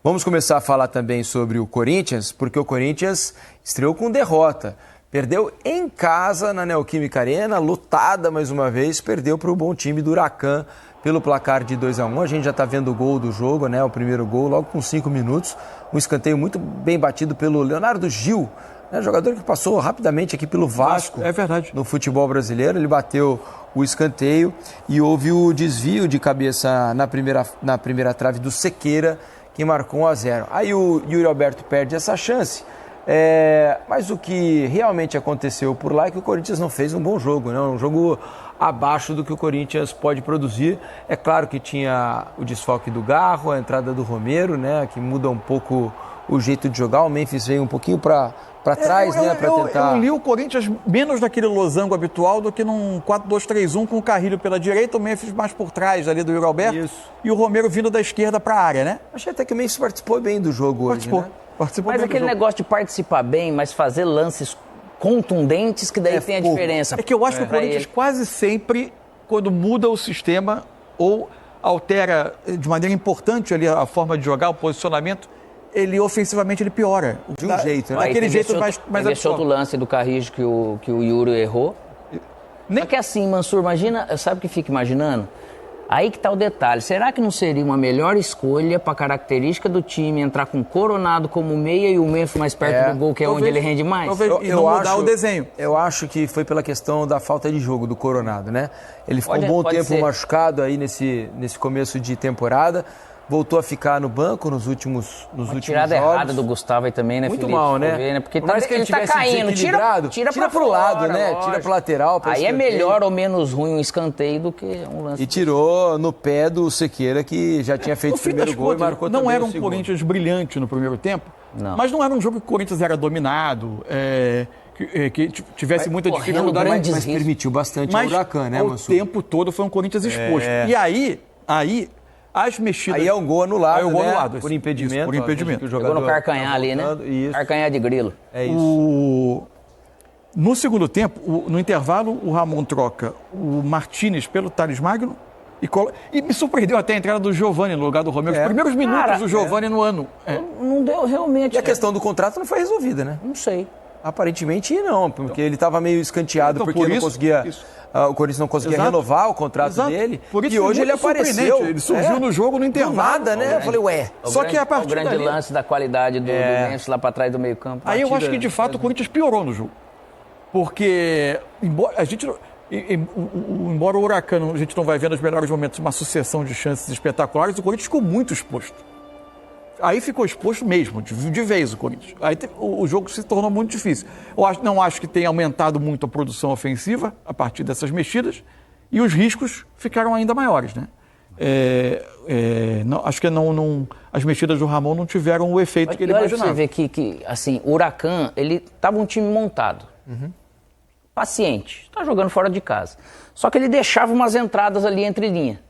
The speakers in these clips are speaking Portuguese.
Vamos começar a falar também sobre o Corinthians, porque o Corinthians estreou com derrota. Perdeu em casa na Neoquímica Arena, lutada mais uma vez, perdeu para o bom time do Huracan pelo placar de 2-1. A gente já está vendo o gol do jogo, né? O primeiro gol, logo com 5 minutos. Um escanteio muito bem batido pelo Leonardo Gil, né? Jogador que passou rapidamente aqui pelo Vasco. É verdade. No futebol brasileiro. Ele bateu o escanteio e houve o desvio de cabeça na primeira trave do Sequeira, que marcou 1-0. Aí o Yuri Alberto perde essa chance. Mas o que realmente aconteceu por lá é que o Corinthians não fez um bom jogo, né? Um jogo abaixo do que o Corinthians pode produzir. É claro que tinha o desfalque do Garro, a entrada do Romero, né? Que muda um pouco o jeito de jogar. O Memphis veio um pouquinho para trás, né? Para tentar... Eu li o Corinthians menos daquele losango habitual do que num 4-2-3-1 com o Carrilho pela direita, o Memphis mais por trás ali do Yuri Alberto. Isso. E o Romero vindo da esquerda para a área, né? Achei até que o Memphis participou bem do jogo hoje, né? Mas aquele negócio de participar bem, mas fazer lances contundentes, que daí tem a diferença. É que eu acho que o Corinthians quase sempre, quando muda o sistema ou altera de maneira importante ali a forma de jogar, o posicionamento, ele ofensivamente ele piora. De um jeito, né? Daquele jeito mais esse outro lance do Carrijo que o Yuri errou. Só que assim, Mansur, imagina, sabe o que fica imaginando? Aí que tá o detalhe. Será que não seria uma melhor escolha para a característica do time entrar com o Coronado como meia e o Memphis mais perto do gol, que é onde ele rende mais? E não mudar o desenho. Eu acho que foi pela questão da falta de jogo do Coronado, né? Ele ficou um bom tempo machucado aí nesse começo de temporada. Voltou a ficar no banco nos últimos jogos. Uma tirada errada do Gustavo aí também, né, muito Felipe? mal, né? Porque ele tá caindo. Tira pro lado, né? Lógico. Tira pro lateral. Aí é melhor ou menos ruim um escanteio do que um lance. E tirou no pé do Sequeira, que já tinha feito o primeiro gol e marcou também o segundo. Não era um Corinthians brilhante no primeiro tempo, mas não era um jogo que o Corinthians era dominado, que tivesse muita dificuldade. Mas permitiu bastante o Huracan, né, Mansur? O tempo todo foi um Corinthians exposto. E aí... As mexidas... Aí é um gol anulado, aí é um gol né? anulado. Por impedimento. Isso, por impedimento. Jogou no carcanhar ali, né? Isso. Carcanhar de grilo. É isso. No segundo tempo, no intervalo, o Ramon troca o Martínez pelo Thales Magno e me surpreendeu até a entrada do Giovani no lugar do Romero. Os primeiros minutos do Giovani no ano. Não deu realmente. E a questão do contrato não foi resolvida, né? Não sei. Aparentemente não, porque ele estava meio escanteado, porque não conseguia... O Corinthians não conseguia renovar o contrato dele. Por isso e hoje ele apareceu. Ele surgiu no jogo no intervalo. Nada, né? Eu falei, ué. Só que a partir o grande lance da qualidade do Memphis lá para trás do meio campo. Aí eu acho que, de fato, o Corinthians piorou no jogo. Porque, embora o Huracan, a gente não vai ver nos melhores momentos uma sucessão de chances espetaculares, o Corinthians ficou muito exposto. Aí ficou exposto mesmo, de vez o Corinthians. Aí o jogo se tornou muito difícil. Não acho que tenha aumentado muito a produção ofensiva a partir dessas mexidas e os riscos ficaram ainda maiores, né? Acho que as mexidas do Ramon não tiveram o efeito que ele imaginava. Você vê que assim, o Huracan, ele estava um time montado, paciente, está jogando fora de casa. Só que ele deixava umas entradas ali entre linha.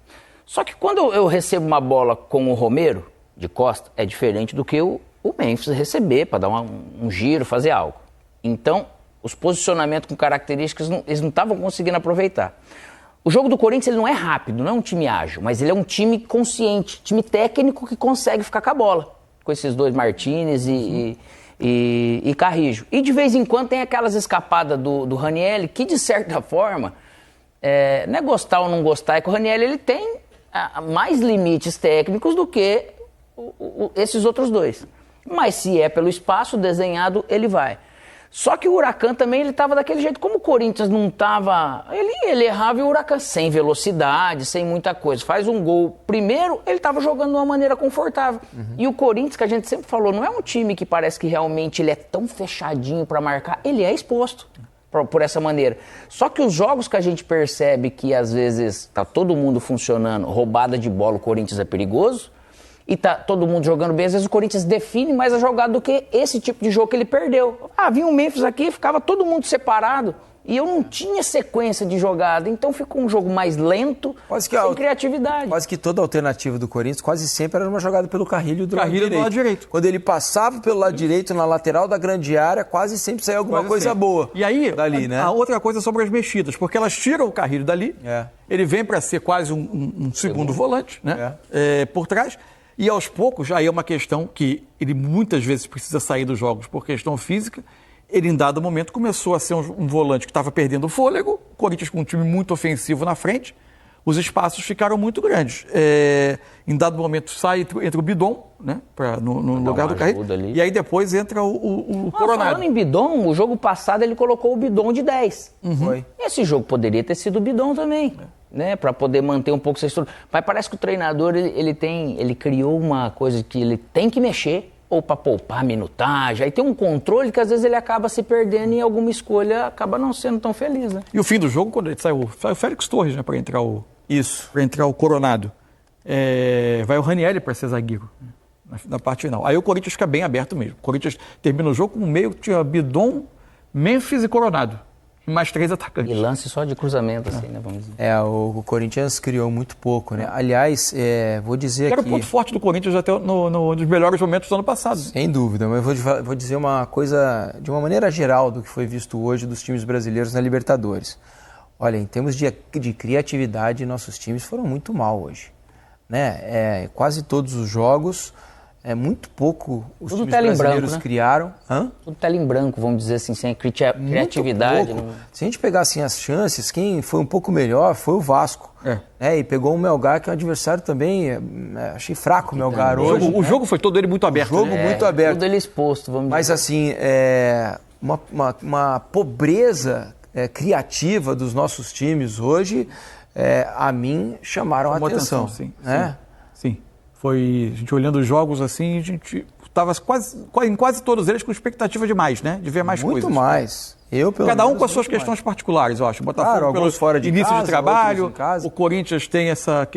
Só que quando eu recebo uma bola com o Romero, de costa, é diferente do que o Memphis receber para dar um giro, fazer algo. Então, os posicionamentos com características, eles não estavam conseguindo aproveitar. O jogo do Corinthians ele não é rápido, não é um time ágil, mas ele é um time consciente, time técnico que consegue ficar com a bola, com esses dois Martínez e Carrijo. E de vez em quando tem aquelas escapadas do Ranieri, que de certa forma, não é gostar ou não gostar, é que o Ranieri ele tem mais limites técnicos do que esses outros dois. Mas se é pelo espaço desenhado, ele vai. Só que o Huracan também, ele estava daquele jeito. Como o Corinthians não estava... Ele errava e o Huracan sem velocidade, sem muita coisa. Faz um gol. Primeiro, ele estava jogando de uma maneira confortável. E o Corinthians, que a gente sempre falou, não é um time que parece que realmente ele é tão fechadinho para marcar. Ele é exposto por essa maneira. Só que os jogos que a gente percebe que às vezes tá todo mundo funcionando, roubada de bola, o Corinthians é perigoso, e tá todo mundo jogando bem, às vezes o Corinthians define mais a jogada do que esse tipo de jogo que ele perdeu. Vinha um Memphis aqui, ficava todo mundo separado, e eu não tinha sequência de jogada, então ficou um jogo mais lento, sem criatividade. Quase que toda a alternativa do Corinthians, quase sempre era uma jogada pelo Carrilho do lado direito. Quando ele passava pelo lado direito, na lateral da grande área, quase sempre saía alguma coisa boa. E aí, dali, né? A outra coisa sobre as mexidas, porque elas tiram o Carrilho dali, ele vem para ser quase um segundo volante, né? Por trás. E aos poucos, aí é uma questão que ele muitas vezes precisa sair dos jogos por questão física. Ele, em dado momento, começou a ser um volante que estava perdendo o fôlego, o Corinthians com um time muito ofensivo na frente, os espaços ficaram muito grandes. Em dado momento, sai entra o Bidon, né, no lugar do Carreiro, e aí depois entra o Coronado. Falando em Bidon, o jogo passado ele colocou o Bidon de 10. Foi. Esse jogo poderia ter sido o Bidon também, né, para poder manter um pouco essa estrutura. Mas parece que o treinador ele criou uma coisa que ele tem que mexer, ou para poupar minutagem, aí tem um controle que às vezes ele acaba se perdendo e alguma escolha acaba não sendo tão feliz, né? E o fim do jogo, quando ele sai o Félix Torres, né, para entrar o Coronado. Vai o Ranieri para ser zagueiro na parte final. Aí o Corinthians fica bem aberto mesmo. O Corinthians termina o jogo com um meio que tinha Bidon, Memphis e Coronado. Mais 3 atacantes. E lance só de cruzamento, assim, né? Vamos dizer. O Corinthians criou muito pouco, né? Aliás, vou dizer Era aqui... o ponto forte do Corinthians até nos melhores momentos do ano passado. Sem dúvida, mas vou dizer uma coisa de uma maneira geral do que foi visto hoje dos times brasileiros na Libertadores. Olha, em termos de criatividade, nossos times foram muito mal hoje, né? Quase todos os jogos, muito pouco os Tudo times tela em brasileiros branco, né? criaram. Tudo tela em branco, vamos dizer assim, sem criatividade. Muito pouco. Se a gente pegar assim, as chances, quem foi um pouco melhor foi o Vasco. E pegou o Melgar, que é um adversário também, achei fraco o Melgar hoje. O jogo foi todo ele muito aberto. O jogo muito aberto. Tudo ele exposto, vamos dizer. Mas assim, uma pobreza criativa dos nossos times hoje, a mim, chamaram a atenção. Sim. A gente olhando os jogos assim, a gente estava em quase todos eles com expectativa de mais, né? De ver mais coisas. Muito mais. Cada um com as suas questões particulares, eu acho. O Botafogo pelo fora de início casa, de trabalho, em casa. O Corinthians tem essa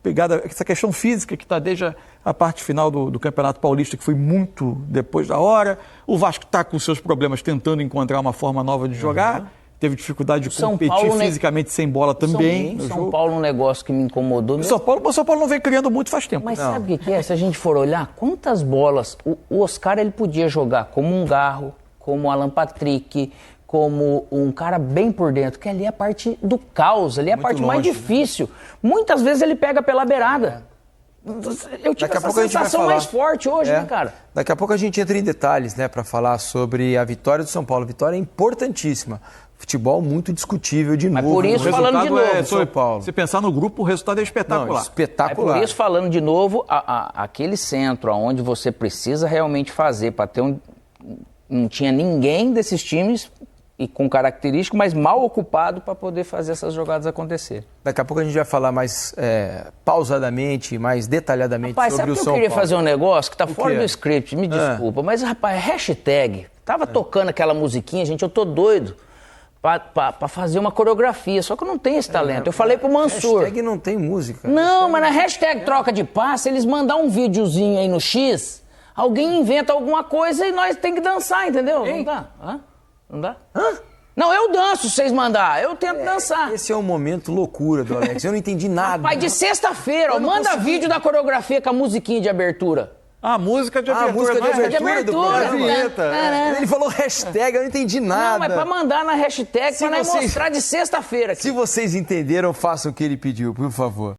pegada, essa questão física que está desde a parte final do Campeonato Paulista, que foi muito depois da hora. O Vasco está com seus problemas tentando encontrar uma forma nova de jogar. Teve dificuldade de competir fisicamente sem bola também. São Paulo, um negócio que me incomodou mesmo. O São Paulo não vem criando muito faz tempo. Mas sabe o que é? Se a gente for olhar, quantas bolas o Oscar ele podia jogar como um Garro, como o Alan Patrick, como um cara bem por dentro, que ali é a parte do caos, ali é a parte mais difícil. Muitas vezes ele pega pela beirada. Eu tive essa sensação mais forte hoje, né, cara? Daqui a pouco a gente entra em detalhes, né, para falar sobre a vitória do São Paulo. Vitória importantíssima. Futebol muito discutível de novo. Mas por isso, falando de novo, São Paulo. Se pensar no grupo, o resultado é espetacular. Não, espetacular. Por isso, falando de novo, aquele centro onde você precisa realmente fazer para ter não tinha ninguém desses times e com característico, mas mal ocupado para poder fazer essas jogadas acontecer. Daqui a pouco a gente vai falar mais pausadamente, mais detalhadamente sobre o São Paulo. Rapaz, sabe que eu queria fazer um negócio que tá fora do script, me desculpa, mas, rapaz, hashtag, tava tocando aquela musiquinha, gente, eu tô doido para fazer uma coreografia, só que eu não tenho esse talento. Eu falei pro Mansur. Hashtag não tem música. Não, mas na hashtag troca de passe, eles mandam um videozinho aí no X, alguém inventa alguma coisa e nós tem que dançar, entendeu? Não dá? Não dá? Não, eu danço se vocês mandar. Eu tento dançar. Esse é o momento loucura do Alex. Eu não entendi nada. Pai, de sexta-feira, manda vídeo da coreografia com a musiquinha de abertura. A música de abertura. A música de abertura. Vinheta. Ele falou hashtag, eu não entendi nada. Não, mas pra mandar na hashtag, pra nós mostrar de sexta-feira. Se vocês entenderam, façam o que ele pediu, por favor.